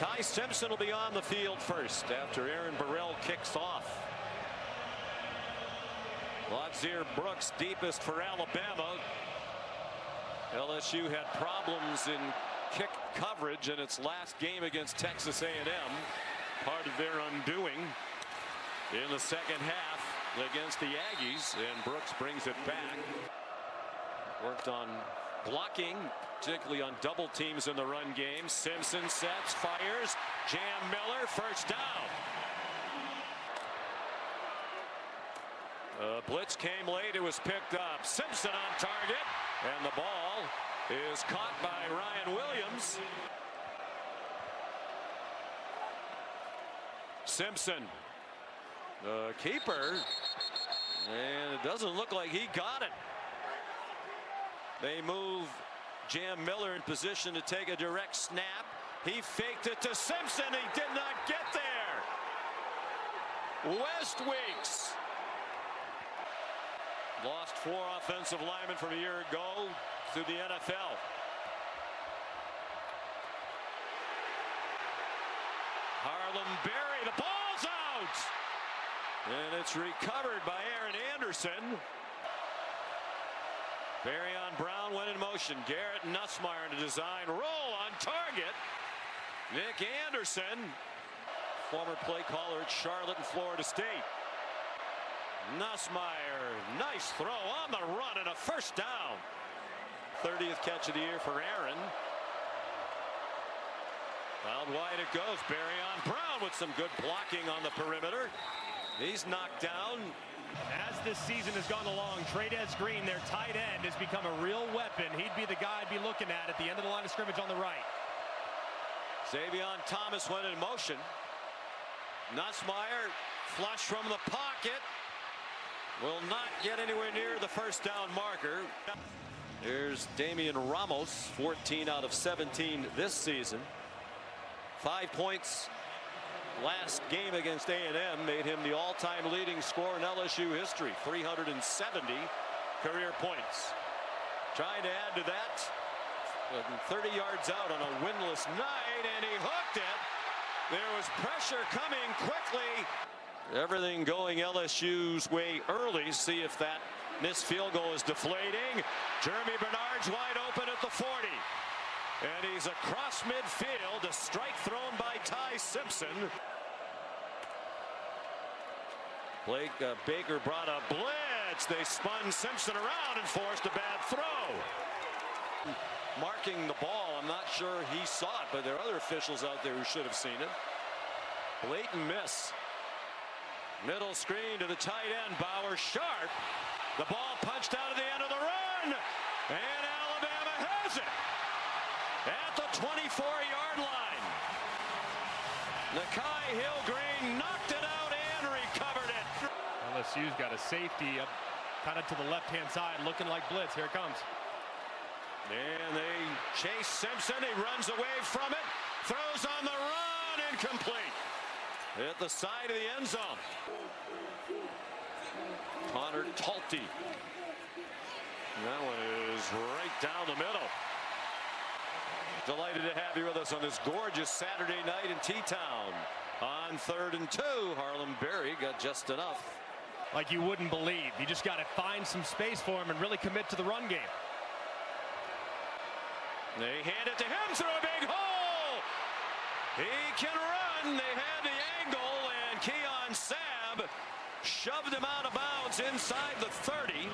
Ty Simpson will be on the field first after Aaron Burrell kicks off. Ladzier Brooks deepest for Alabama. LSU had problems in kick coverage in its last game against Texas A&M. Part of their undoing in the second half against the Aggies, and Brooks brings it back. Worked on blocking, particularly on double teams in the run game. Simpson sets, fires. Jam Miller, first down. Blitz came late. It was picked up. Simpson on target, and the ball is caught by Ryan Williams. Simpson, the keeper, and it doesn't look like he got it. They move Jam Miller in position to take a direct snap. He faked it to Simpson. He did not get there. West Weeks lost 4 offensive linemen from a year ago to the NFL. Harlem Berry, the ball's out, and it's recovered by Aaron Anderson. Berry on Brown, went in motion. Garrett Nussmeier in a design roll on target. Nick Anderson, former play caller at Charlotte and Florida State. Nussmeier, nice throw on the run and a first down. 30th catch of the year for Aaron. Out wide it goes. Berry on Brown with some good blocking on the perimeter. He's knocked down. As this season has gone along, Trades Green, their tight end, has become a real weapon. He'd be the guy I'd be looking at the end of the line of scrimmage on the right. Xavion Thomas went in motion. Nussmeier flush from the pocket. Will not get anywhere near the first down marker. Here's Damian Ramos, 14 out of 17 this season. 5 points last game against A&M made him the all-time leading scorer in LSU history. 370 career points. Trying to add to that, 30 yards out on a winless night, and he hooked it. There was pressure coming quickly. Everything going LSU's way early. See if that missed field goal is deflating. Jeremy Bernard's wide open at the 40. And he's across midfield. A strike thrown by Ty Simpson. Blake Baker brought a blitz. They spun Simpson around and forced a bad throw. Marking the ball. I'm not sure he saw it, but there are other officials out there who should have seen it. Blatant miss. Middle screen to the tight end, Bauer sharp. The ball punched out at the end of the run, and Alabama has it at the 24-yard line. Nakai Hillgreen knocked it out and recovered it. LSU's got a safety up kind of to the left-hand side, looking like blitz. Here it comes. And they chase Simpson. He runs away from it, throws on the run, incomplete. At the side of the end zone. Connor Talty. That one is right down the middle. Delighted to have you with us on this gorgeous Saturday night in T-Town. On 3rd and 2, Harlem Berry got just enough. Like you wouldn't believe. You just got to find some space for him and really commit to the run game. They hand it to him through a big hole. He can run. They had the angle, and Keon Sabb shoved him out of bounds inside the 30.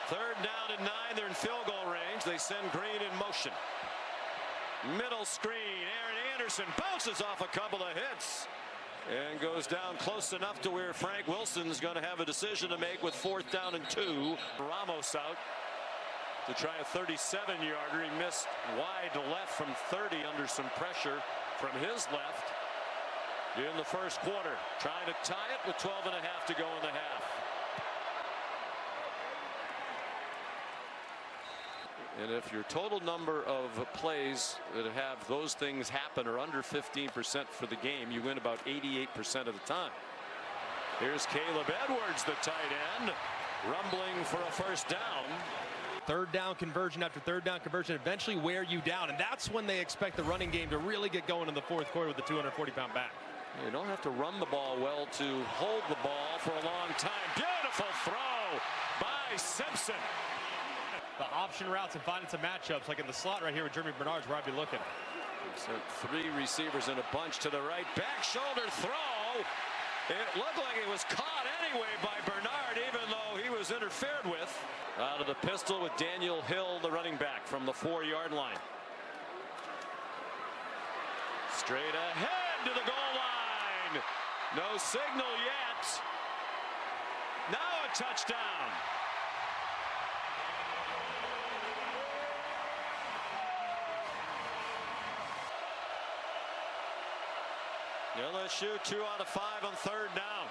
3rd down and 9. They're in field goal range. They send Green in motion. Middle screen. Aaron Anderson bounces off a couple of hits and goes down close enough to where Frank Wilson's going to have a decision to make with 4th down and 2. Ramos out to try a 37-yarder. He missed wide to left from 30 under some pressure from his left in the first quarter. Trying to tie it with 12 and a half to go in the half. And if your total number of plays that have those things happen are under 15% for the game, you win about 88% of the time. Here's Caleb Edwards, the tight end, rumbling for a first down. third down conversion after third down conversion eventually wear you down, and that's when they expect the running game to really get going in the fourth quarter with the 240-pound back. You don't have to run the ball well to hold the ball for a long time. Beautiful throw by Simpson. The option routes and finding some matchups like in the slot right here with Jeremy Bernard's where I'd be looking. So 3 receivers in a bunch to the right. Back shoulder throw. It looked like it was caught anyway by Bernard, even though he was interfered with. Out of the pistol with Daniel Hill, the running back, from the 4-yard line. Straight ahead to the goal line. No signal yet. Now a touchdown. LSU 2 out of 5 on third down.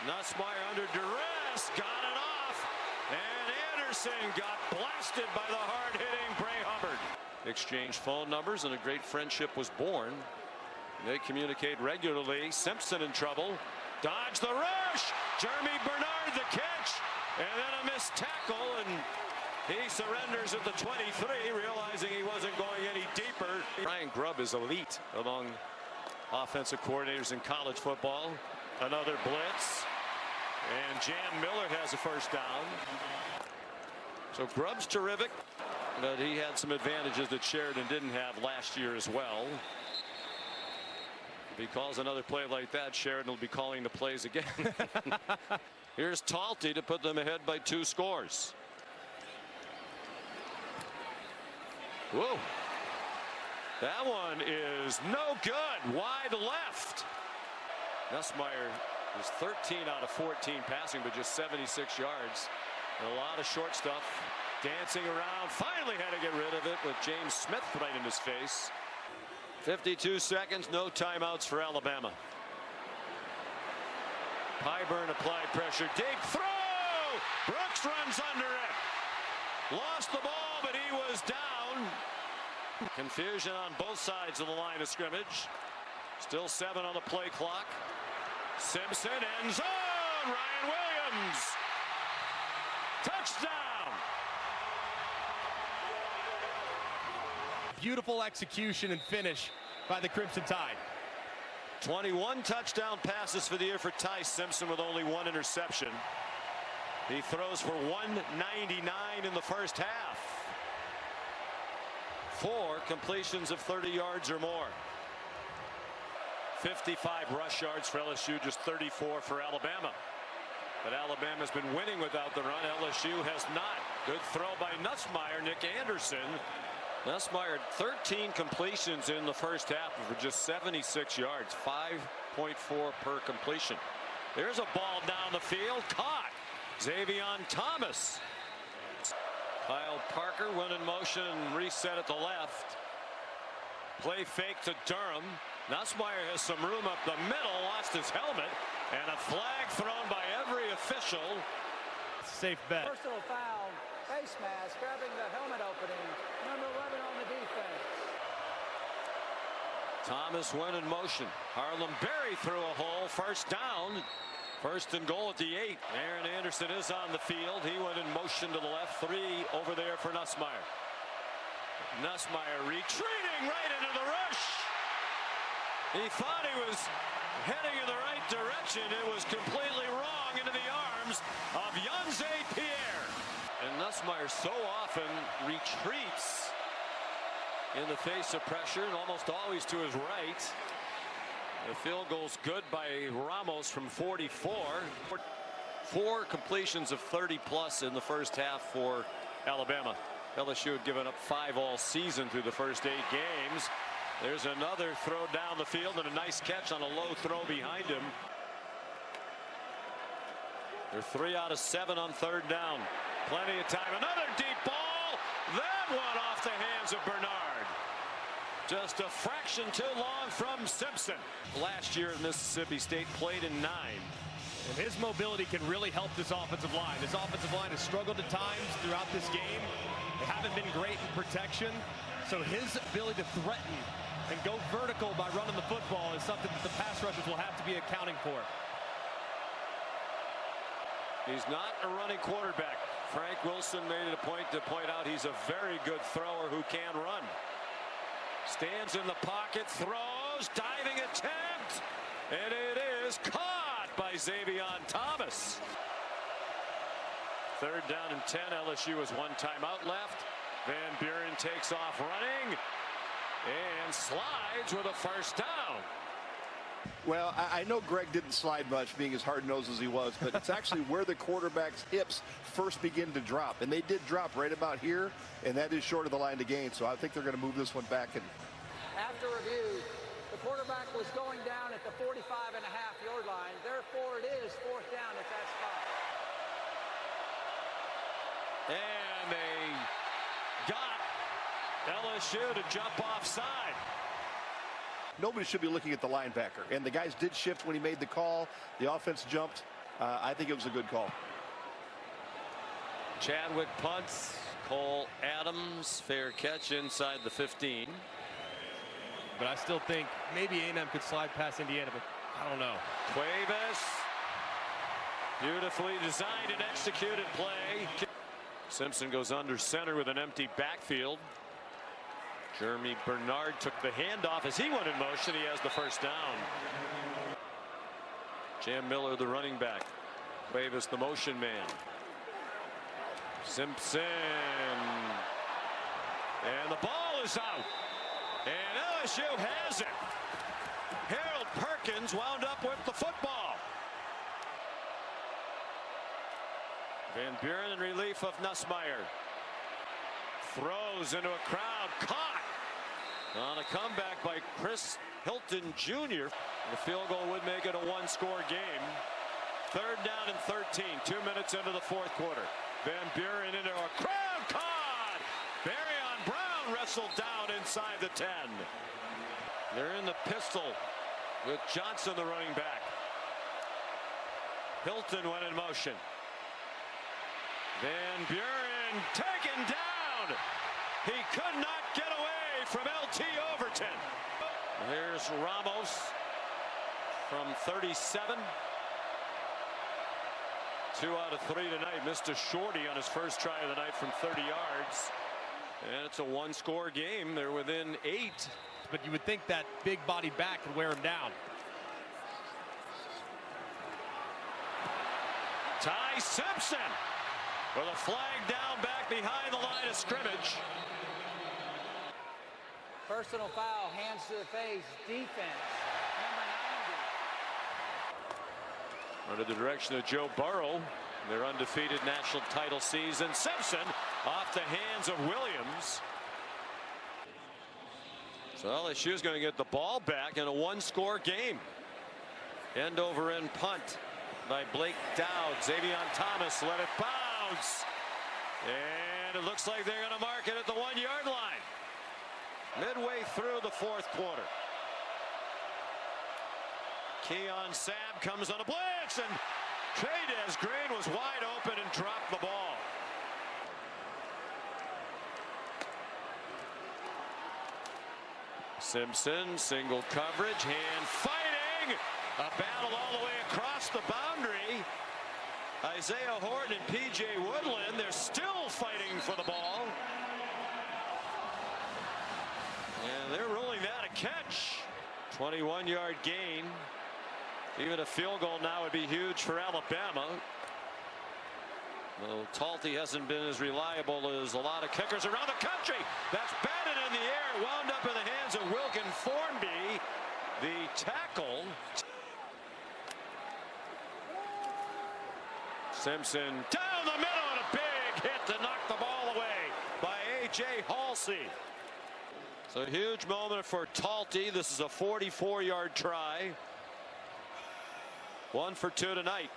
Nussmeier under duress, got it off, and Anderson got blasted by the hard-hitting Bray Hubbard. Exchanged phone numbers and a great friendship was born. They communicate regularly. Simpson in trouble. Dodge the rush. Jeremy Bernard the catch, and then a missed tackle, and he surrenders at the 23, realizing he wasn't going any deeper. Brian Grubb is elite among offensive coordinators in college football. Another blitz, and Jan Miller has a first down. So Grubb's terrific, but he had some advantages that Sheridan didn't have last year as well. If he calls another play like that, Sheridan will be calling the plays again. Here's Talty to put them ahead by 2 scores. Whoa. That one is no good. Wide left. Nussmeier is 13 out of 14 passing, but just 76 yards. And a lot of short stuff. Dancing around. Finally had to get rid of it with James Smith right in his face. 52 seconds. No timeouts for Alabama. Pyburn applied pressure. Deep throw. Brooks runs under it. Lost the ball, but he was down. Confusion on both sides of the line of scrimmage. Still 7 on the play clock. Simpson, end zone. Ryan Williams. Touchdown. Beautiful execution and finish by the Crimson Tide. 21 touchdown passes for the year for Ty Simpson with only 1 interception. He throws for 199 in the first half. 4 completions of 30 yards or more. 55 rush yards for LSU, just 34 for Alabama. But Alabama's been winning without the run. LSU has not. Good throw by Nussmeier. Nick Anderson. Nussmeier 13 completions in the first half for just 76 yards. 5.4 per completion. There's a ball down the field. Caught. Xavion Thomas. Kyle Parker went in motion and reset at the left. Play fake to Durham. Nussmeier has some room up the middle. Lost his helmet. And a flag thrown by every official. Safe bet. Personal foul. Face mask grabbing the helmet opening. Number 11 on the defense. Thomas went in motion. Harlem Berry threw a hole. First down. First and goal at the 8. Aaron Anderson is on the field. He went in motion to the left. 3 over there for Nussmeier. Nussmeier retreating right into the rush. He thought he was heading in the right direction. It was completely wrong into the arms of Yunze Pierre. And Nussmeier so often retreats in the face of pressure and almost always to his right. The field goal's good by Ramos from 44. 4 completions of 30+ in the first half for Alabama. LSU had given up 5 all season through the first 8 games. There's another throw down the field and a nice catch on a low throw behind him. They're 3 out of 7 on third down. Plenty of time. Another deep ball. That one off the hands of Bernard. Just a fraction too long from Simpson. Last year at Mississippi State, played in 9. And his mobility can really help this offensive line. This offensive line has struggled at times throughout this game. They haven't been great in protection. So his ability to threaten and go vertical by running the football is something that the pass rushers will have to be accounting for. He's not a running quarterback. Frank Wilson made it a point to point out he's a very good thrower who can run. Stands in the pocket, throws, diving attempt, and it is caught by Xavion Thomas. 3rd down and 10. LSU has 1 timeout left. Van Buren takes off running and slides with a first down. Well, I know Greg didn't slide much, being as hard-nosed as he was, but it's actually where the quarterback's hips first begin to drop. And they did drop right about here, and that is short of the line to gain. So I think they're going to move this one back. And After review, the quarterback was going down at the 45.5-yard line. Therefore, it is 4th down at that spot. And they got LSU to jump offside. nobody should be looking at the linebacker. And the guys did shift when he made the call. The offense jumped. I think it was a good call. Chadwick punts. Cole Adams, fair catch inside the 15. But I still think maybe A&M could slide past Indiana, but I don't know. Cuevas, beautifully designed and executed play. Simpson goes under center with an empty backfield. Jeremy Bernard took the handoff as he went in motion. He has the first down. Jam Miller, the running back. Cuevas, the motion man. Simpson. And the ball is out. And LSU has it. Harold Perkins wound up with the football. Van Buren in relief of Nussmeier. Throws into a crowd. Caught on a comeback by Chris Hilton Jr. The field goal would make it a one-score game. 3rd down and 13. 2 minutes into the 4th quarter. Van Buren into a crowd. Caught. Barryon Brown wrestled down inside the 10. They're in the pistol with Johnson, the running back. Hilton went in motion. Van Buren taken down. He could not get away from LT Overton. Here's Ramos from 37. 2 out of 3 tonight. Missed a shorty on his first try of the night from 30 yards. And it's a one-score game. They're within 8. But you would think that big body back could wear him down. Ty Simpson with a flag down back behind the line of scrimmage. Personal foul, hands to the face, defense. Under the direction of Joe Burrow, their undefeated national title season. Simpson off the hands of Williams. So LSU is going to get the ball back in a one-score game. End over end punt by Blake Dowd. Xavion Thomas let it bounce. And it looks like they're going to mark it at the 1-yard line. Midway through the 4th quarter. Keon Sabb comes on a blitz, and Trades Green was wide open and dropped the ball. Simpson, single coverage, hand fighting. A battle all the way across the boundary. Isaiah Horton and P.J. Woodland, they're still fighting for the ball. And they're ruling that a catch. 21-yard gain. Even a field goal now would be huge for Alabama. Well, Talty hasn't been as reliable as a lot of kickers around the country. That's batted in the air, wound up in the hands of Wilkin Formby, the tackle. Simpson down the middle and a big hit to knock the ball away by A.J. Halsey. So a huge moment for Talty. This is a 44-yard try. 1 for 2 tonight.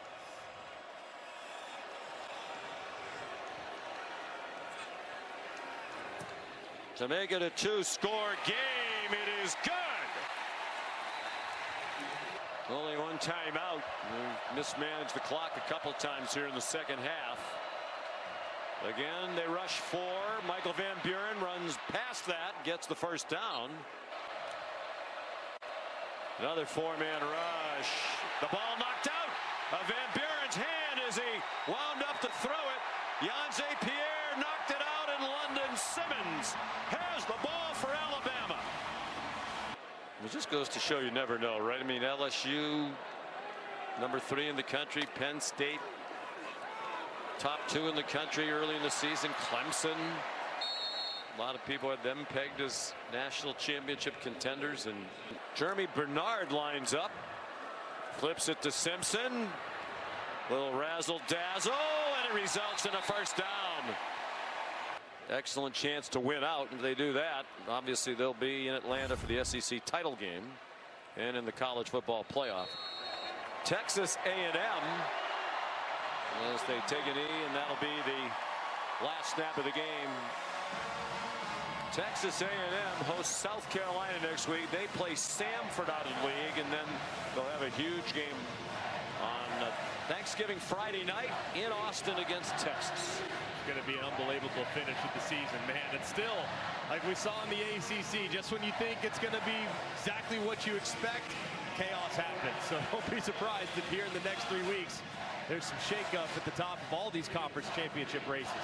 To make it a 2-score game, it is good. Only one timeout. We mismanaged the clock a couple times here in the second half. Again, they rush 4. Michael Van Buren runs past that, gets the first down. Another 4-man rush. The ball knocked out of Van Buren's hand as he wound up to throw it. Yonze Pierre knocked it out, and London Simmons has the ball for Alabama. It just goes to show you never know, right? I mean, LSU, #3 in the country, Penn State, top 2 in the country early in the season, Clemson. A lot of people had them pegged as national championship contenders, and Jeremy Bernard lines up, flips it to Simpson, little razzle dazzle, and it results in a first down. Excellent chance to win out if they do that. Obviously they'll be in Atlanta for the SEC title game and in the college football playoff. Texas A&M as they take a knee, and that'll be the last snap of the game. Texas A&M hosts South Carolina next week. They play Samford out of the league, and then they'll have a huge game on Thanksgiving Friday night in Austin against Texas. It's going to be an unbelievable finish of the season, man. It's still, like we saw in the ACC, just when you think it's going to be exactly what you expect, chaos happens. So don't be surprised if here in the next 3 weeks there's some shakeup at the top of all these conference championship races.